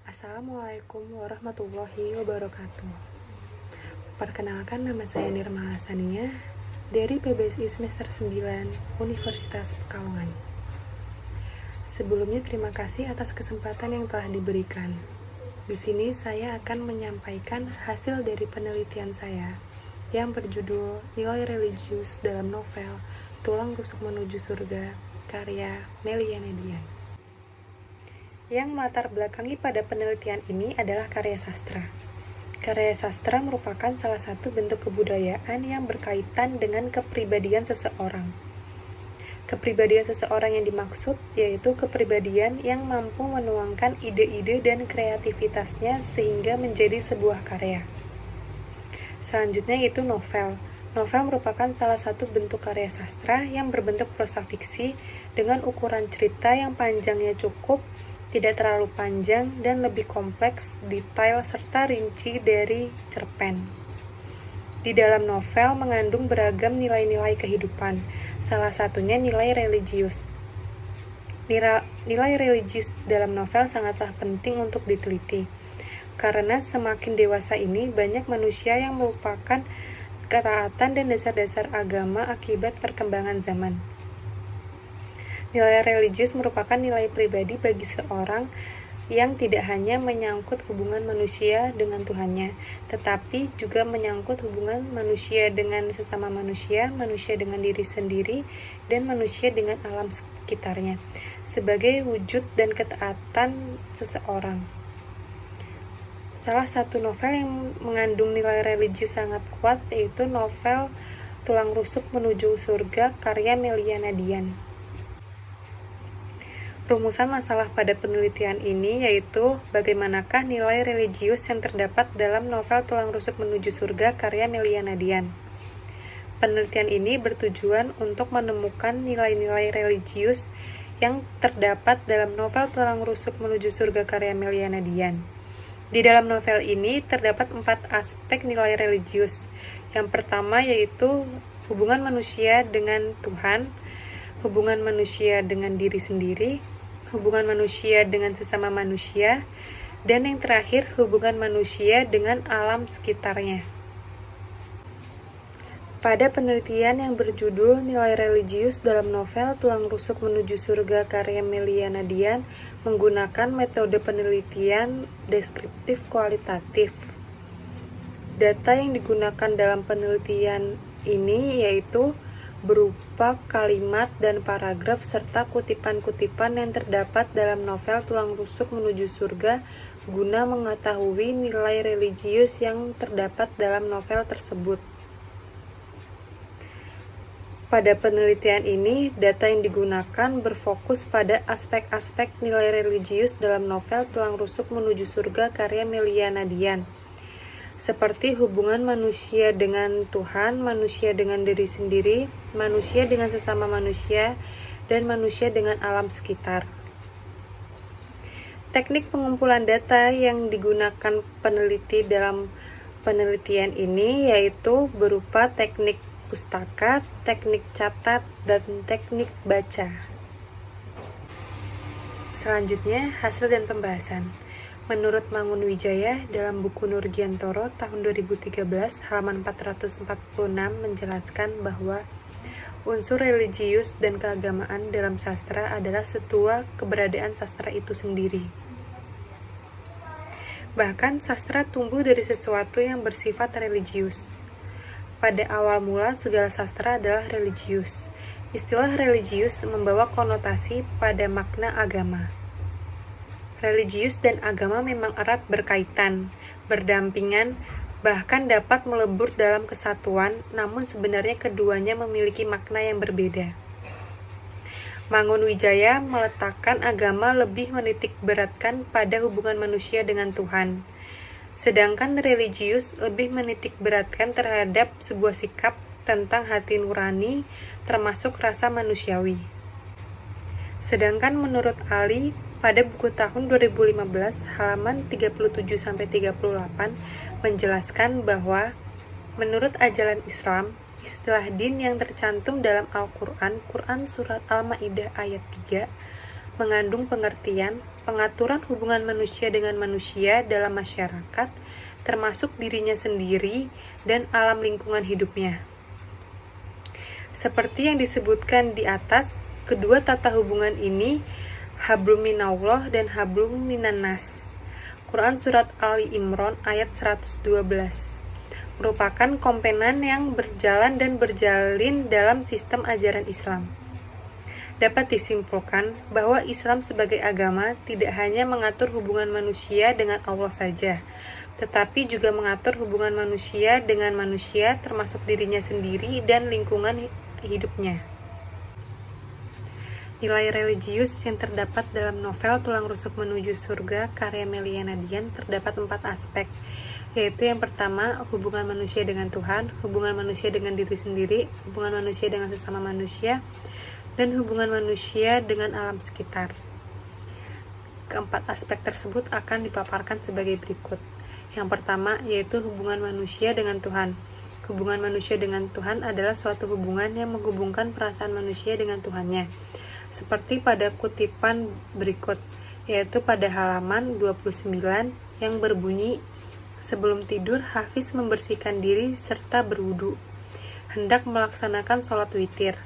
Assalamualaikum warahmatullahi wabarakatuh. Perkenalkan, nama saya Nirma Hasania dari PBSI semester 9 Universitas Pekalongan. Sebelumnya terima kasih atas kesempatan yang telah diberikan. Di sini saya akan menyampaikan hasil dari penelitian saya yang berjudul Nilai Religius dalam Novel Tulang Rusuk Menuju Surga karya Meliana Dian. Yang melatar belakangi pada penelitian ini adalah karya sastra. Karya sastra merupakan salah satu bentuk kebudayaan yang berkaitan dengan kepribadian seseorang. Kepribadian seseorang yang dimaksud yaitu kepribadian yang mampu menuangkan ide-ide dan kreativitasnya sehingga menjadi sebuah karya. Selanjutnya yaitu novel. Novel merupakan salah satu bentuk karya sastra yang berbentuk prosa fiksi dengan ukuran cerita yang panjangnya cukup, tidak terlalu panjang, dan lebih kompleks, detail, serta rinci dari cerpen. Di dalam novel mengandung beragam nilai-nilai kehidupan, salah satunya nilai religius. Nilai religius dalam novel sangatlah penting untuk diteliti, karena semakin dewasa ini banyak manusia yang melupakan ketaatan dan dasar-dasar agama akibat perkembangan zaman. Nilai religius merupakan nilai pribadi bagi seorang yang tidak hanya menyangkut hubungan manusia dengan Tuhannya, tetapi juga menyangkut hubungan manusia dengan sesama manusia, manusia dengan diri sendiri, dan manusia dengan alam sekitarnya, sebagai wujud dan ketaatan seseorang. Salah satu novel yang mengandung nilai religius sangat kuat yaitu novel Tulang Rusuk Menuju Surga karya Meliana Dian. Rumusan masalah pada penelitian ini yaitu bagaimanakah nilai religius yang terdapat dalam novel Tulang Rusuk Menuju Surga karya Meliana Dian. Penelitian ini bertujuan untuk menemukan nilai-nilai religius yang terdapat dalam novel Tulang Rusuk Menuju Surga karya Meliana Dian. Di dalam novel ini terdapat 4 aspek nilai religius. Yang pertama yaitu hubungan manusia dengan Tuhan, hubungan manusia dengan diri sendiri, hubungan manusia dengan sesama manusia, dan yang terakhir hubungan manusia dengan alam sekitarnya. Pada penelitian yang berjudul Nilai Religius dalam Novel Tulang Rusuk Menuju Surga karya Meliana Dian menggunakan metode penelitian deskriptif kualitatif. Data yang digunakan dalam penelitian ini yaitu berupa kalimat dan paragraf serta kutipan-kutipan yang terdapat dalam novel Tulang Rusuk Menuju Surga guna mengetahui nilai religius yang terdapat dalam novel tersebut. Pada penelitian ini, data yang digunakan berfokus pada aspek-aspek nilai religius dalam novel Tulang Rusuk Menuju Surga karya Meliana Dian, seperti hubungan manusia dengan Tuhan, manusia dengan diri sendiri, manusia dengan sesama manusia, dan manusia dengan alam sekitar. Teknik pengumpulan data yang digunakan peneliti dalam penelitian ini yaitu berupa teknik pustaka, teknik catat, dan teknik baca. Selanjutnya, hasil dan pembahasan. Menurut Mangunwijaya dalam buku Nurgiantoro tahun 2013 halaman 446 menjelaskan bahwa unsur religius dan keagamaan dalam sastra adalah setua keberadaan sastra itu sendiri. Bahkan sastra tumbuh dari sesuatu yang bersifat religius. Pada awal mula segala sastra adalah religius. Istilah religius membawa konotasi pada makna agama. Religius dan agama memang erat berkaitan, berdampingan, bahkan dapat melebur dalam kesatuan, namun sebenarnya keduanya memiliki makna yang berbeda. Mangunwijaya meletakkan agama lebih menitik beratkan pada hubungan manusia dengan Tuhan, sedangkan religius lebih menitik beratkan terhadap sebuah sikap tentang hati nurani, termasuk rasa manusiawi. Sedangkan menurut Ali, pada buku tahun 2015 halaman 37-38 menjelaskan bahwa menurut ajaran Islam, istilah din yang tercantum dalam Al-Quran, Quran Surat Al-Ma'idah ayat 3, mengandung pengertian pengaturan hubungan manusia dengan manusia dalam masyarakat, termasuk dirinya sendiri dan alam lingkungan hidupnya. Seperti yang disebutkan di atas, kedua tata hubungan ini hablum minallah dan hablum minannas. Quran Surat Ali Imran ayat 112 merupakan komponen yang berjalan dan berjalin dalam sistem ajaran Islam. Dapat disimpulkan bahwa Islam sebagai agama tidak hanya mengatur hubungan manusia dengan Allah saja, tetapi juga mengatur hubungan manusia dengan manusia termasuk dirinya sendiri dan lingkungan hidupnya. Nilai religius yang terdapat dalam novel Tulang Rusuk Menuju Surga karya Melia Nadian terdapat 4 aspek, yaitu yang pertama, hubungan manusia dengan Tuhan, hubungan manusia dengan diri sendiri, hubungan manusia dengan sesama manusia, dan hubungan manusia dengan alam sekitar. Keempat aspek tersebut akan dipaparkan sebagai berikut. Yang pertama, yaitu hubungan manusia dengan Tuhan. Hubungan manusia dengan Tuhan adalah suatu hubungan yang menghubungkan perasaan manusia dengan Tuhannya. Seperti pada kutipan berikut, yaitu pada halaman 29 yang berbunyi, sebelum tidur Hafiz membersihkan diri serta berwudu, hendak melaksanakan sholat witir.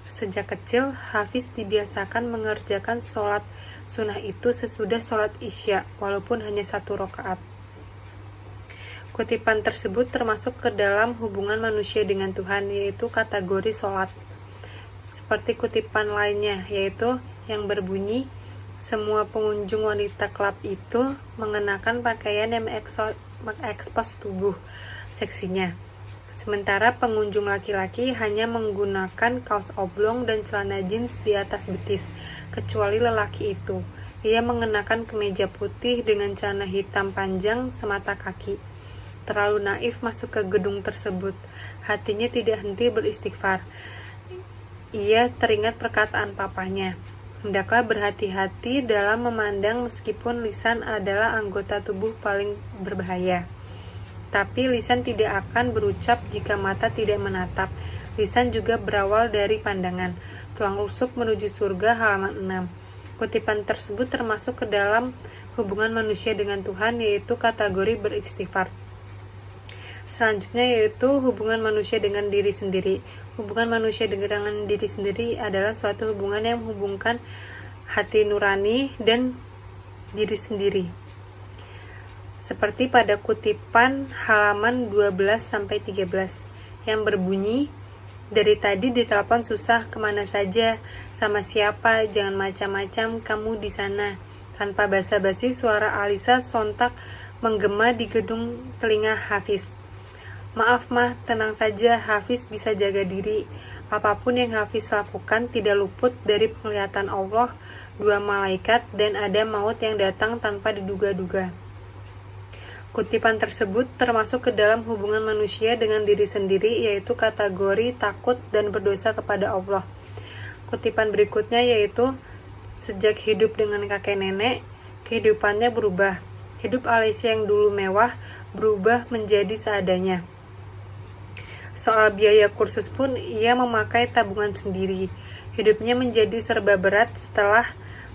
Sejak kecil, Hafiz dibiasakan mengerjakan sholat sunnah itu sesudah sholat isya, walaupun hanya 1 rakaat. Kutipan tersebut termasuk ke dalam hubungan manusia dengan Tuhan, yaitu kategori sholat. Seperti kutipan lainnya, yaitu yang berbunyi, semua pengunjung wanita klub itu mengenakan pakaian yang mengekspos tubuh seksinya. Sementara pengunjung laki-laki hanya menggunakan kaos oblong dan celana jeans di atas betis, kecuali lelaki itu. Ia mengenakan kemeja putih dengan celana hitam panjang semata kaki. Terlalu naif masuk ke gedung tersebut. Hatinya tidak henti beristighfar. Ia teringat perkataan papanya. Hendaklah berhati-hati dalam memandang meskipun lisan adalah anggota tubuh paling berbahaya. Tapi lisan tidak akan berucap jika mata tidak menatap. Lisan juga berawal dari pandangan. Tulang Rusuk Menuju Surga halaman 6. Kutipan tersebut termasuk ke dalam hubungan manusia dengan Tuhan, yaitu kategori beristighfar. Selanjutnya yaitu hubungan manusia dengan diri sendiri. Hubungan manusia dengan diri sendiri adalah suatu hubungan yang menghubungkan hati nurani dan diri sendiri. Seperti pada kutipan halaman 12-13 yang berbunyi, dari tadi ditelepon susah, kemana saja, sama siapa, jangan macam-macam kamu di sana. Tanpa basa-basi suara Alisa sontak menggema di gedung telinga Hafiz. Maaf mah, tenang saja, Hafiz bisa jaga diri. Apapun yang Hafiz lakukan tidak luput dari penglihatan Allah, 2 malaikat, dan ada maut yang datang tanpa diduga-duga. Kutipan tersebut termasuk ke dalam hubungan manusia dengan diri sendiri, yaitu kategori takut dan berdosa kepada Allah. Kutipan berikutnya yaitu, sejak hidup dengan kakek nenek, kehidupannya berubah. Hidup Alisa yang dulu mewah berubah menjadi seadanya. Soal biaya kursus pun ia memakai tabungan sendiri. Hidupnya menjadi serba berat setelah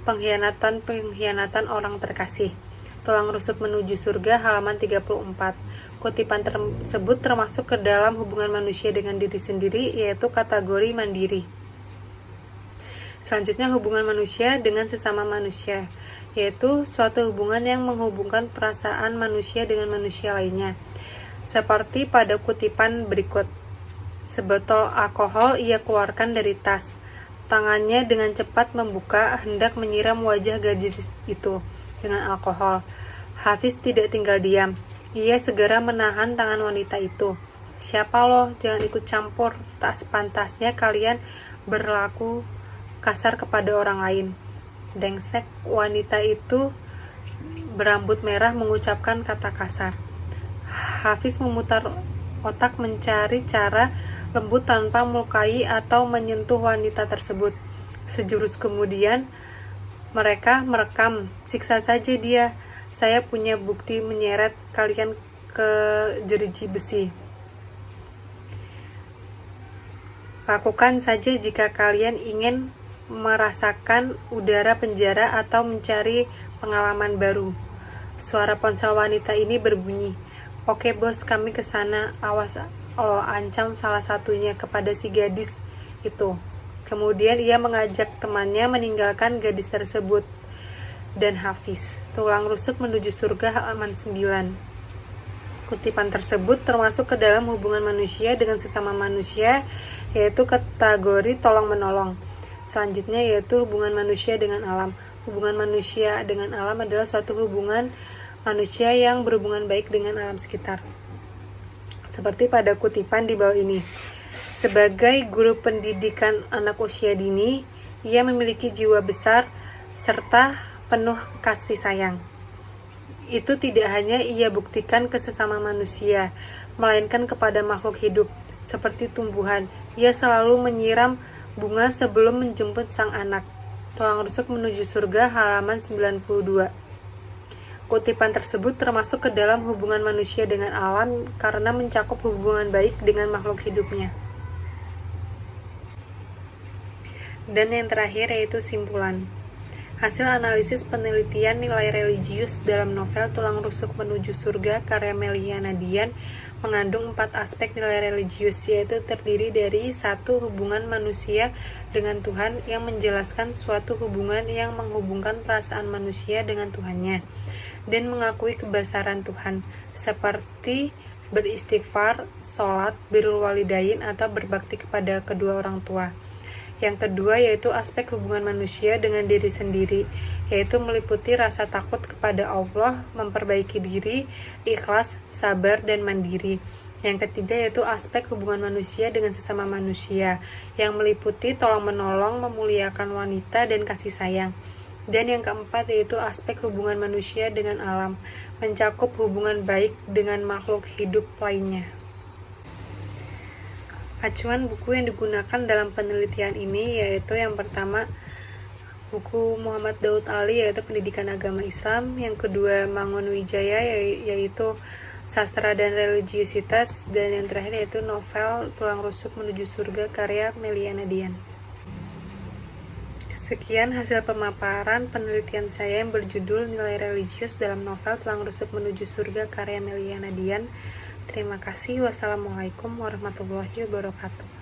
pengkhianatan orang terkasih. Tulang Rusuk Menuju Surga halaman 34. Kutipan tersebut termasuk ke dalam hubungan manusia dengan diri sendiri, yaitu kategori mandiri. Selanjutnya hubungan manusia dengan sesama manusia, yaitu suatu hubungan yang menghubungkan perasaan manusia dengan manusia lainnya. Seperti pada kutipan berikut, sebotol alkohol ia keluarkan dari tas. Tangannya dengan cepat membuka, hendak menyiram wajah gadis itu dengan alkohol. Hafiz tidak tinggal diam. Ia segera menahan tangan wanita itu. Siapa lo? Jangan ikut campur. Tak sepantasnya kalian berlaku kasar kepada orang lain. Dengsek, wanita itu berambut merah mengucapkan kata kasar. Hafiz memutar otak mencari cara lembut tanpa melukai atau menyentuh wanita tersebut. Sejurus kemudian mereka merekam, siksa saja dia. Saya punya bukti menyeret kalian ke jeruji besi. Lakukan saja jika kalian ingin merasakan udara penjara atau mencari pengalaman baru. Suara ponsel wanita ini berbunyi, "Oke bos, kami kesana, awas lo," ancam salah satunya kepada si gadis itu. Kemudian ia mengajak temannya meninggalkan gadis tersebut. Dan Hafiz, Tulang Rusuk Menuju Surga halaman 9. Kutipan tersebut termasuk ke dalam hubungan manusia dengan sesama manusia, yaitu kategori tolong-menolong. Selanjutnya yaitu hubungan manusia dengan alam. Hubungan manusia dengan alam adalah suatu hubungan manusia yang berhubungan baik dengan alam sekitar. Seperti pada kutipan di bawah ini. Sebagai guru pendidikan anak usia dini, ia memiliki jiwa besar serta penuh kasih sayang. Itu tidak hanya ia buktikan ke sesama manusia, melainkan kepada makhluk hidup, seperti tumbuhan. Ia selalu menyiram bunga sebelum menjemput sang anak. Tulang Rusuk Menuju Surga halaman 92. Kutipan tersebut termasuk ke dalam hubungan manusia dengan alam karena mencakup hubungan baik dengan makhluk hidupnya. Dan yang terakhir yaitu simpulan. Hasil analisis penelitian nilai religius dalam novel Tulang Rusuk Menuju Surga karya Melia Nadian mengandung 4 aspek nilai religius, yaitu terdiri dari 1. Hubungan manusia dengan Tuhan yang menjelaskan suatu hubungan yang menghubungkan perasaan manusia dengan Tuhannya dan mengakui kebesaran Tuhan, seperti beristighfar, sholat, birrul walidain, atau berbakti kepada kedua orang tua. Yang kedua yaitu aspek hubungan manusia dengan diri sendiri, yaitu meliputi rasa takut kepada Allah, memperbaiki diri, ikhlas, sabar, dan mandiri. Yang ketiga yaitu aspek hubungan manusia dengan sesama manusia, yang meliputi tolong-menolong, memuliakan wanita, dan kasih sayang. Dan yang keempat yaitu aspek hubungan manusia dengan alam, mencakup hubungan baik dengan makhluk hidup lainnya. Acuan buku yang digunakan dalam penelitian ini yaitu yang pertama buku Muhammad Daud Ali yaitu Pendidikan Agama Islam, yang kedua Mangun Wijaya yaitu Sastra dan Religiusitas, dan yang terakhir yaitu novel Tulang Rusuk Menuju Surga karya Melia Nadian. Sekian hasil pemaparan penelitian saya yang berjudul Nilai Religius dalam novel Tulang Rusuk Menuju Surga karya Melia Nadian. Terima kasih. Wassalamualaikum warahmatullahi wabarakatuh.